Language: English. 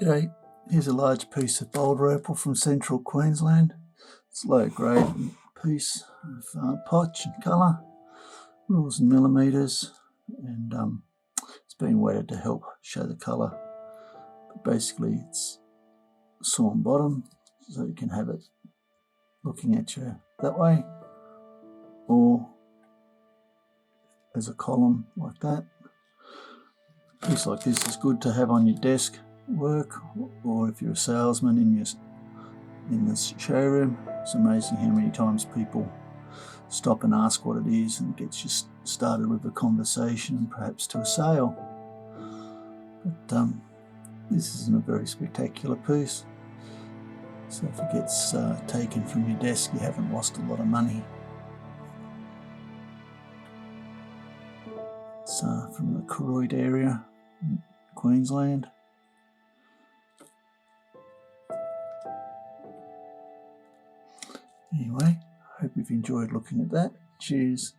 G'day, here's a large piece of Boulder Opal from central Queensland. It's a low grade piece of potch and colour, rules and millimetres, and it's been wetted to help show the colour. But basically it's sawn bottom, so you can have it looking at you that way, or as a column like that. A piece like this is good to have on your desk work, or if you're a salesman in the showroom. It's amazing how many times people stop and ask what it is, and it gets you started with a conversation and perhaps to a sale. But this isn't a very spectacular piece, so if it gets taken from your desk, you haven't lost a lot of money. It's from the Koroit area in Queensland. Anyway, I hope you've enjoyed looking at that. Cheers.